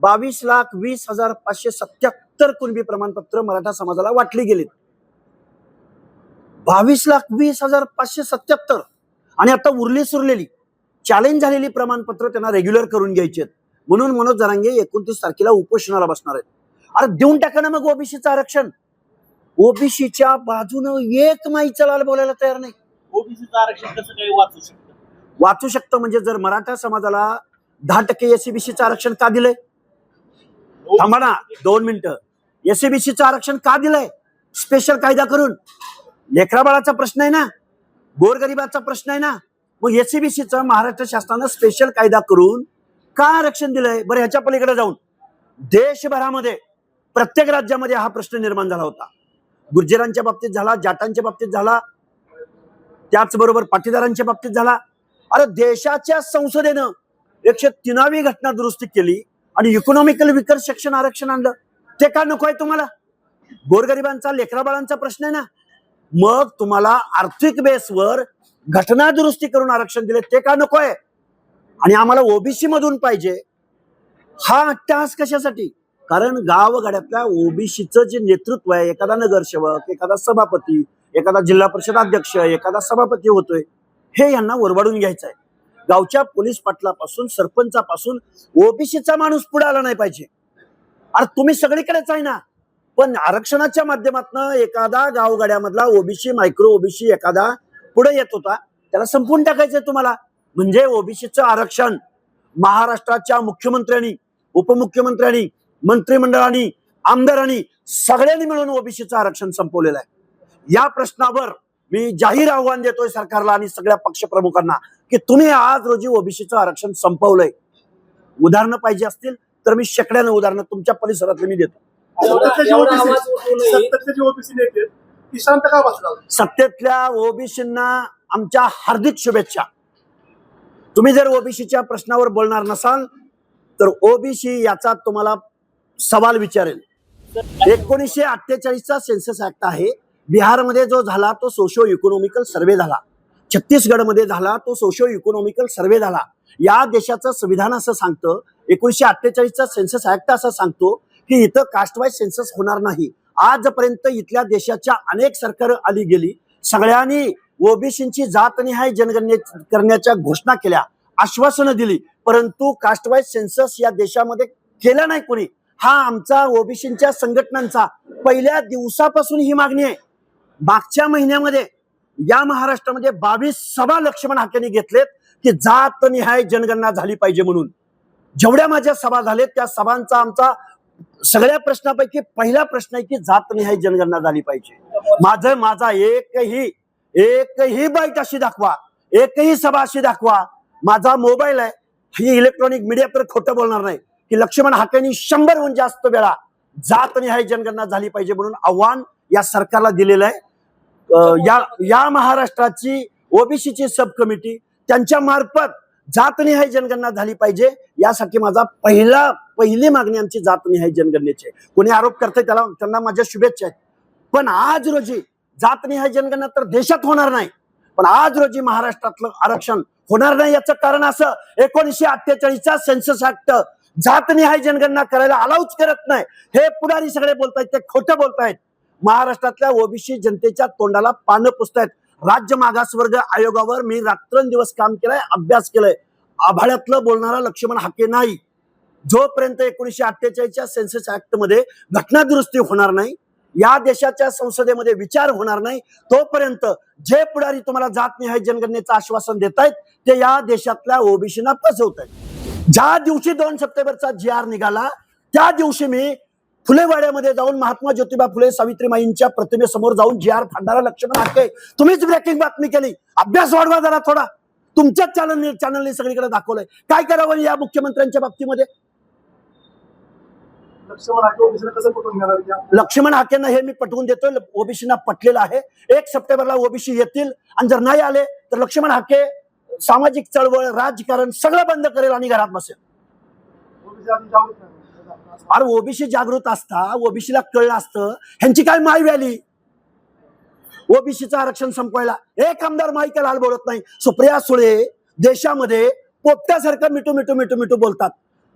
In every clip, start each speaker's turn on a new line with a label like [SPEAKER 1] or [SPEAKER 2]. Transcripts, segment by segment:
[SPEAKER 1] 22,20,577 कुणबी प्रमाणपत्र मराठा समाजाला वाटली गेली. 22,20,577 आणि आता उरली सुरलेली चॅलेंज झालेली प्रमाणपत्र त्यांना रेग्युलर करून घ्यायची आहेत. म्हणून मनोज जरांगे 29 तारखेला उपोषणाला बसणार आहेत. अरे देऊन टाका ना मग ओबीसीचं आरक्षण. ओबीसीच्या बाजूनं एक माई चलाल बोलायला तयार नाही.
[SPEAKER 2] ओबीसीचं आरक्षण कसं काही वाचू शकतं?
[SPEAKER 1] वाचू शकतं म्हणजे जर मराठा समाजाला 10% एससीबीसीचं आरक्षण का दिलंय? थांबा ना 2 मिनिटं. एससीबीसीचं आरक्षण का दिलंय? स्पेशल कायदा करून. लेकरा बाळाचा प्रश्न आहे ना, गोरगरिबाचा प्रश्न आहे ना. मग एससीबीसीचं महाराष्ट्र शासनानं स्पेशल कायदा करून का आरक्षण दिलंय? बरं ह्याच्या पलीकडे जाऊन देशभरामध्ये प्रत्येक राज्यामध्ये हा प्रश्न निर्माण झाला होता. गुर्जरांच्या बाबतीत झाला, जाटांच्या बाबतीत झाला, त्याचबरोबर पाटीदारांच्या बाबतीत झाला. अरे देशाच्या संसदेनं 103वी घटना दुरुस्ती केली आणि इकॉनॉमिकल विकर सेक्शन आरक्षण आणलं. ते का नको आहे तुम्हाला? गोरगरिबांचा लेकरा बाळांचा प्रश्न आहे ना. मग तुम्हाला आर्थिक बेसवर घटना दुरुस्ती करून आरक्षण दिले ते का नको आहे? आणि आम्हाला ओबीसी मधून पाहिजे. हा अट्टहास कशासाठी? कारण गावगाड्यातल्या ओबीसीचं जे नेतृत्व आहे, एखादा नगरसेवक, एखादा सभापती, एखादा जिल्हा परिषद अध्यक्ष, एखादा सभापती होतोय, हे यांना वरबाडून घ्यायचं आहे. गावच्या पोलीस पाटलापासून सरपंचापासून ओबीसीचा माणूस पुढे आला नाही पाहिजे. अरे तुम्ही सगळीकडेच आहे ना, पण आरक्षणाच्या माध्यमातून एखादा गावगाड्यामधला ओबीसी, मायक्रो ओबीसी एखादा पुढे येत होता, त्याला संपवून टाकायचंय तुम्हाला. म्हणजे ओबीसीचं आरक्षण महाराष्ट्राच्या मुख्यमंत्र्यांनी, उपमुख्यमंत्र्यांनी, मंत्रिमंडळाने, आमदारांनी सगळ्यांनी मिळून ओबीसीचं आरक्षण संपवलेलं आहे. या प्रश्नावर मी जाहीर आव्हान देतोय सरकारला आणि सगळ्या पक्षप्रमुखांना की तुम्ही आज रोजी ओबीसीचं आरक्षण संपवलंय. उदाहरणं पाहिजे असतील तर मी शेकड्यानं उदाहरणं तुमच्या परिसरातले मी देतो. सत्तेतल्या ओबीसींना आमच्या हार्दिक शुभेच्छा. तुम्ही जर ओबीसीच्या प्रश्नावर बोलणार नसाल तर ओबीसी याचा तुम्हाला सवाल विचारेल. 1948चा सेन्सस ऍक्ट आहे. बिहारमध्ये जो झाला तो सोशो इकॉनॉमिकल सर्व्हे झाला. छत्तीसगडमध्ये झाला तो सोशो इकॉनॉमिकल सर्व्हे झाला. या देशाचं संविधान असं सांगतं, 1948चा सेन्सस ऍक्ट असं सांगतो की इथं कास्टवाईज सेन्सस होणार नाही. आजपर्यंत इथल्या देशाच्या अनेक सरकार आली गेली, सगळ्यांनी ओबीसींची जातनिहाय जनगणना करण्याच्या घोषणा केल्या, आश्वासनं दिली, परंतु कास्टवाईज सेन्सस या देशामध्ये केला नाही कोणी. हा आमचा ओबीसींच्या संघटनांचा पहिल्या दिवसापासून ही मागणी आहे. मागच्या महिन्यामध्ये या महाराष्ट्रामध्ये 22 सभा लक्ष्मण हाकेंनी घेतलेत की जातनिहाय जनगणना झाली पाहिजे म्हणून. जेवढ्या माझ्या सभा झालेत त्या सभांचा आमचा सगळ्या प्रश्नापैकी पहिला प्रश्न आहे की जातनिहाय जनगणना झाली पाहिजे. माझा एकही बाईट अशी दाखवा, एकही सभा अशी दाखवा. माझा मोबाईल आहे, ही इलेक्ट्रॉनिक मीडिया तर खोटं बोलणार नाही की लक्ष्मण हाकेंनी 100हून जास्त वेळा जातनिहाय जनगणना झाली पाहिजे म्हणून आव्हान या सरकारला दिलेलं आहे. या महाराष्ट्राची ओबीसीची सब कमिटी त्यांच्या मार्फत जातनिहाय जनगणना झाली पाहिजे यासाठी माझा पहिली मागणी आमची जातनिहाय जनगणनेची आहे. कोणी आरोप करते त्यांना माझ्या शुभेच्छा आहेत. पण आज रोजी जातनिहाय जनगणना तर देशात होणार नाही, पण आज रोजी महाराष्ट्रातलं आरक्षण होणार नाही. याचं कारण असं, 1948चा सेन्सस ऍक्ट जातनिहाय जनगणना करायला अलाउच करत नाही. हे पुढारी सगळे बोलतायत, ते खोटं बोलतायत. महाराष्ट्रातल्या ओबीसी जनतेच्या तोंडाला पानं पुसतायत. राज्य मागासवर्ग आयोगावर मी रात्रंदिवस काम केलंय, अभ्यास केलाय. आभाळ्यातलं बोलणारा लक्ष्मण हाके नाही. जोपर्यंत 1948च्या सेन्सस ऍक्ट मध्ये घटना दुरुस्ती होणार नाही, या देशाच्या संसदेमध्ये विचार होणार नाही, तोपर्यंत जे पुढारी तुम्हाला जातनिहाय जनगणनेचं आश्वासन देतायत ते या देशातल्या ओबीसीना फसवतायत. ज्या दिवशी 2 सप्टेंबरचा GR निघाला त्या दिवशी मी फुलेवाड्यामध्ये जाऊन महात्मा ज्योतिबा फुले सावित्रीमाईंच्या प्रतिमेसमोर जाऊन GR फाडणारा लक्ष्मण हाके तुम्हीच ब्रेकिंग बातमी केली. अभ्यास वाढवा जरा थोडा. तुमच्याच चॅनलने सगळीकडे दाखवलंय. काय करावं या मुख्यमंत्र्यांच्या बाबतीमध्ये? लक्ष्मण हाकेंना हे मी पटवून देतोय, ओबीसीना पटलेलं आहे. 1 सप्टेंबरला ओबीसी येतील आणि जर नाही आले तर लक्ष्मण हाके सामाजिक चळवळ, राजकारण सगळं बंद करेल आणि घरात बसेल. अरे ओबीसी जागृत असता, ओबीसीला कळलं असतं ह्यांची काय माय व्याली ओबीसीचं आरक्षण संपवायला. एक आमदार माईका लाल बोलत नाही. सुप्रिया सुळे देशामध्ये पोपट्यासारखं मिठू मिठू मिठू मिठू बोलतात.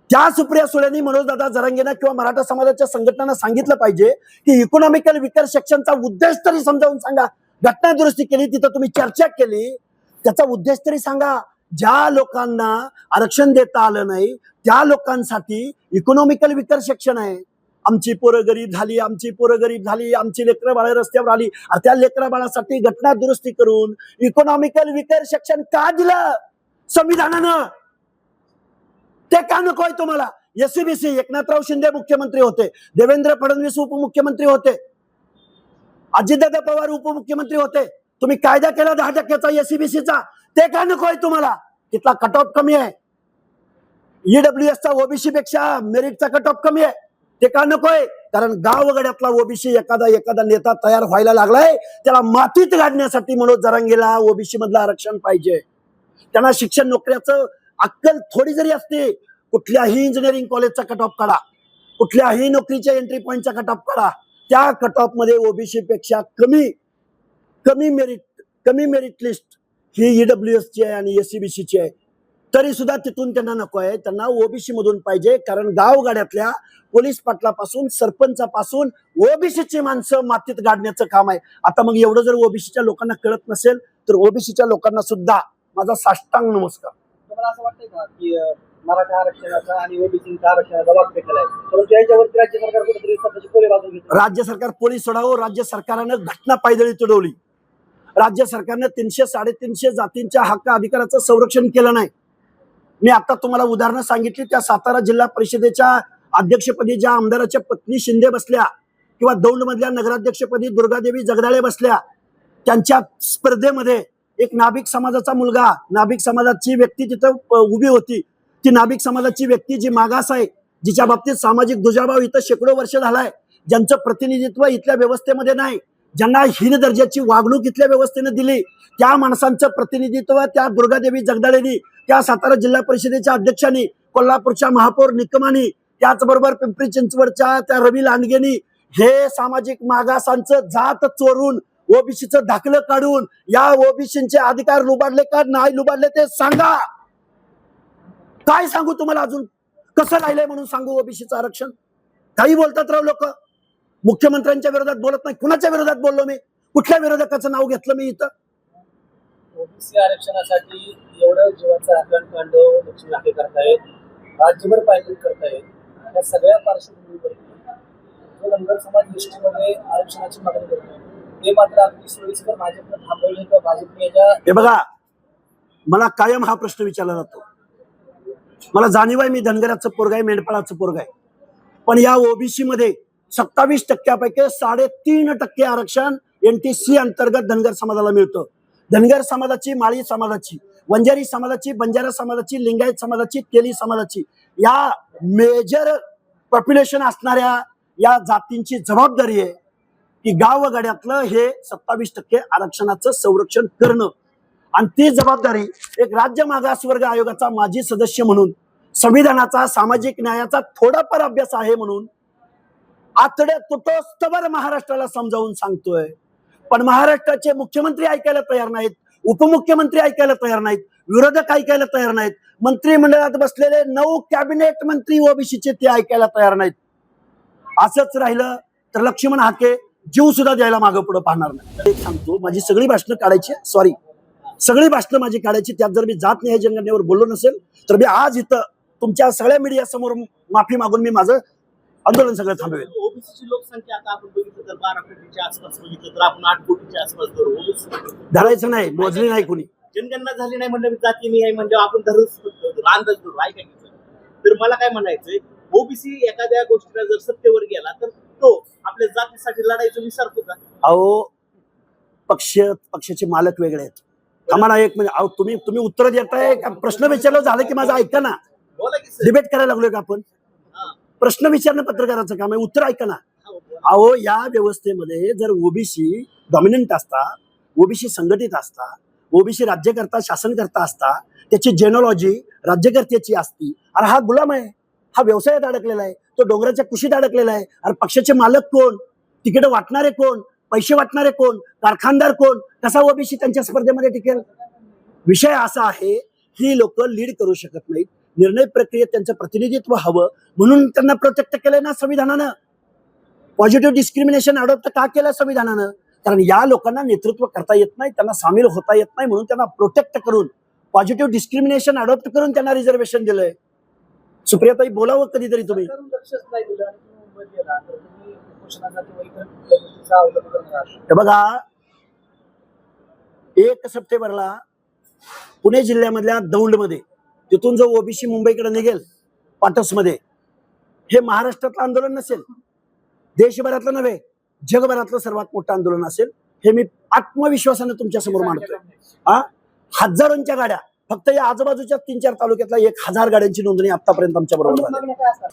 [SPEAKER 1] त्या सुप्रिया सुळेंनी मनोजदादा जरांगेंना किंवा मराठा समाजाच्या संघटनांना सांगितलं पाहिजे की इकॉनॉमिकल विकर सेक्शनचा उद्देश तरी समजावून सांगा. घटना दुरुस्ती केली, तिथं तुम्ही चर्चा केली, त्याचा उद्देश तरी सांगा. ज्या लोकांना आरक्षण देता आलं नाही त्या लोकांसाठी इकॉनॉमिकल विकर सेक्शन आहे. आमची पोरं गरीब झाली, आमची पोरं गरीब झाली, आमची लेकरं बाळ रस्त्यावर आली, त्या लेकरा बाळासाठी घटना दुरुस्ती करून इकॉनॉमिकल विकर सेक्शन का दिलं संविधानानं? ते का नकोय तुम्हाला? एससीबीसी, एकनाथराव शिंदे मुख्यमंत्री होते, देवेंद्र फडणवीस उपमुख्यमंत्री होते, अजितदादा पवार उपमुख्यमंत्री होते. तुम्ही कायदा केला 10% एससीबीसीचा, ते का नकोय तुम्हाला? तिथला कट ऑफ कमी आहे. ईडब्ल्यूएसचा ओबीसी पेक्षा मेरिटचा कट ऑफ कमी आहे. ते का नकोय? कारण गावगड्यातला ओबीसी एखादा नेता तयार व्हायला लागलाय, त्याला मातीत गाडण्यासाठी मनोज जरांगेला ओबीसी मधलं आरक्षण पाहिजे. त्यांना शिक्षण नोकऱ्याचं अक्कल थोडी जरी असते, कुठल्याही इंजिनिअरिंग कॉलेजचा कट ऑफ काढा, कुठल्याही नोकरीच्या एंट्री पॉईंटचा कट ऑफ काढा, त्या कट ऑफ मध्ये ओबीसी पेक्षा कमी मेरिट लिस्ट ही ईडब्ल्यूएसची आहे आणि एससीबीसीची आहे. तरी सुद्धा तिथून त्यांना नको आहे, त्यांना ओबीसी मधून पाहिजे. कारण गावगाड्यातल्या पोलीस पाटलापासून सरपंचापासून ओबीसीची माणसं मातीत गाडण्याचं काम आहे. आता मग एवढं जर ओबीसीच्या लोकांना कळत नसेल तर ओबीसीच्या लोकांना सुद्धा माझा साष्टांग नमस्कार.
[SPEAKER 2] तुम्हाला असं वाटतंय का की मराठा आरक्षणाचा आणि ओबीसीचा आरक्षणाचा वाद केलाय, परंतु याच्यावरती राज्य सरकार कुठेतरी स्वतःची पोले बाजू घेतं?
[SPEAKER 1] राज्य सरकार पोलीस सोडावं. राज्य सरकारनं घटना पायदळी तुडवली. राज्य सरकारनं 300 350 जातींच्या हक्क अधिकाराचं संरक्षण केलं नाही. मी आता तुम्हाला उदाहरणं सांगितली. त्या सातारा जिल्हा परिषदेच्या अध्यक्षपदी ज्या आमदाराच्या पत्नी शिंदे बसल्या किंवा दौंड मधल्या नगराध्यक्षपदी दुर्गादेवी जगदाळे बसल्या, त्यांच्या स्पर्धेमध्ये एक नाभिक समाजाचा मुलगा, नाभिक समाजाची व्यक्ती तिथं उभी होती. ती नाभिक समाजाची व्यक्ती जी मागास आहे, जिच्या बाबतीत सामाजिक दुजाभाव इथं शेकडो वर्ष झालाय, ज्यांचं प्रतिनिधित्व इथल्या व्यवस्थेमध्ये नाही, ज्यांना हीन दर्जाची वागणूक इथल्या व्यवस्थेने दिली, त्या माणसांचं प्रतिनिधित्व त्या दुर्गादेवी जगदाळेंनी, त्या सातारा जिल्हा परिषदेच्या अध्यक्षांनी, कोल्हापूरच्या महापौर निकमानी, त्याचबरोबर पिंपरी चिंचवडच्या त्या रवी लांडगेनी हे सामाजिक मागासांचं जात चोरून ओबीसीचं दाखलं काढून या ओबीसीचे अधिकार लुबाडले का नाही लुबाडले ते सांगा. काय सांगू तुम्हाला? अजून कसं राहिलंय म्हणून सांगू ओबीसीचं आरक्षण? काही बोलतात राव लोक. मुख्यमंत्र्यांच्या विरोधात बोलत नाही. कुणाच्या विरोधात बोललो मी? कुठल्या विरोधकाचं नाव घेतलं मी इथं?
[SPEAKER 2] ओबीसी आरक्षणासाठी एवढं जीवाचं आकलन कांडव लक्ष्मी नाके करतायत, राज्यभर पायपीट करतायत. या सगळ्या पार्श्वभूमीवरती जो धनगर समाज गोष्टीमध्ये आरक्षणाची मागणी करतोय, ते मात्र अगदी सोयीस्कर भाजपनं थांबवले तर भाजपने याच्या.
[SPEAKER 1] हे बघा, मला कायम हा प्रश्न विचारला जातो. मला जाणीव आहे मी धनगराचं पोरग आहे, मेंढपाळाचं पोरग आहे, पण या ओबीसी मध्ये 27% 3.5% आरक्षण एनटीसी अंतर्गत धनगर समाजाला मिळतं. धनगर समाजाची, माळी समाजाची, वंजारी समाजाची, बंजारा समाजाची, लिंगायत समाजाची, तेली समाजाची, या मेजर पॉप्युलेशन असणाऱ्या या जातींची जबाबदारी आहे की गावगाड्यातलं हे 27% आरक्षणाचं संरक्षण करणं. आणि ती जबाबदारी एक राज्य मागासवर्ग आयोगाचा माजी सदस्य म्हणून, संविधानाचा, सामाजिक न्यायाचा थोडाफार अभ्यास आहे म्हणून आतड्या तुटोस्तवर महाराष्ट्राला समजावून सांगतोय. पण महाराष्ट्राचे मुख्यमंत्री ऐकायला तयार नाहीत, उपमुख्यमंत्री ऐकायला तयार नाहीत, विरोधक ऐकायला तयार नाहीत, मंत्रिमंडळात बसलेले 9 कॅबिनेट मंत्री ओबीसीचे ते ऐकायला तयार नाहीत. असंच राहिलं तर लक्ष्मण हाके जीव सुद्धा द्यायला मागं पुढे पाहणार नाही. एक सांगतो, माझी सगळी भाषणं काढायची, सगळी भाषणं माझी काढायची, त्यात जर मी जात न्याय जनगणनेवर बोललो नसेल तर मी आज इथं तुमच्या सगळ्या मीडिया समोर माफी मागून मी माझं आंदोलन सगळं थांबवेल.
[SPEAKER 2] ओबीसीची लोकसंख्या आता आपण बघितलं तर 12 कोटीच्या आसपास बघितलं तर आपण 8 कोटीच्या आसपास धरू. ओबीसी
[SPEAKER 1] धरायचं नाही, मोजली नाही कोणी.
[SPEAKER 2] जनगणना झाली नाही म्हणजे जाती आहे म्हणजे आपण धरूच अंदाज धरू ऐकायचं. तर मला काय म्हणायचंय, ओबीसी एखाद्या गोष्टीला जर सत्तेवर गेला तर तो आपल्या जातीसाठी लढायचं विसरतो का?
[SPEAKER 1] अहो, पक्षाचे मालक वेगळे आहेत. आम्हाला एक म्हणजे अहो तुम्ही उत्तर देताय का? प्रश्न विचारलं झालं की माझं ऐका ना.
[SPEAKER 2] बोला की सर.
[SPEAKER 1] डिबेट करायला लागलोय का आपण? प्रश्न विचारणं पत्रकाराचं काम आहे, उत्तर ऐका ना. अहो, या व्यवस्थेमध्ये जर ओबीसी डॉमिनंट असता, ओबीसी संघटित असता, ओबीसी राज्यकर्ता शासनकर्ता असता, त्याची जेनॉलॉजी राज्यकर्त्याची असती. अरे हा गुलाम आहे, हा व्यवसायात अडकलेला आहे, तो डोंगराच्या कुशीत अडकलेला आहे. अरे पक्षाचे मालक कोण? तिकीट वाटणारे कोण? पैसे वाटणारे कोण? कारखानदार कोण? कसा ओबीसी त्यांच्या स्पर्धेमध्ये टिकेल? विषय असा आहे, ही लोक लीड करू शकत नाहीत. निर्णय प्रक्रियेत त्यांचं प्रतिनिधित्व हवं म्हणून त्यांना प्रोटेक्ट केलंय ना संविधानानं. पॉझिटिव्ह डिस्क्रिमिनेशन अडॉप्ट का केलं संविधानानं? कारण या लोकांना नेतृत्व करता येत नाही, त्यांना सामील होता येत नाही, म्हणून त्यांना प्रोटेक्ट करून पॉझिटिव्ह डिस्क्रिमिनेशन अडॉप्ट करून त्यांना रिझर्वेशन दिलंय. सुप्रियाताई, बोलावं कधीतरी तुम्ही.
[SPEAKER 2] सरकारनं लक्षच नाही दिलं आणि तुम्ही मुंबईत गेला तर तुम्ही उपोषणाचा किंवा इतर कुठल्या गोष्टीचा अवलंब करणार आहात.
[SPEAKER 1] हे बघा, 1 सप्टेंबरला पुणे जिल्ह्यामधल्या दौंडमध्ये तिथून जो ओबीसी मुंबईकडे निघेल पाटसमध्ये, हे महाराष्ट्रातलं आंदोलन नसेल, देशभरातलं नव्हे, जगभरातलं सर्वात मोठं आंदोलन असेल. हे मी आत्मविश्वासाने तुमच्या समोर मांडतोय. हजारोंच्या गाड्या, फक्त या आजूबाजूच्या 3-4 तालुक्यातल्या 1000 गाड्यांची नोंदणी आतापर्यंत आमच्या बरोबर झाली.
[SPEAKER 2] मागण्या काय असतात?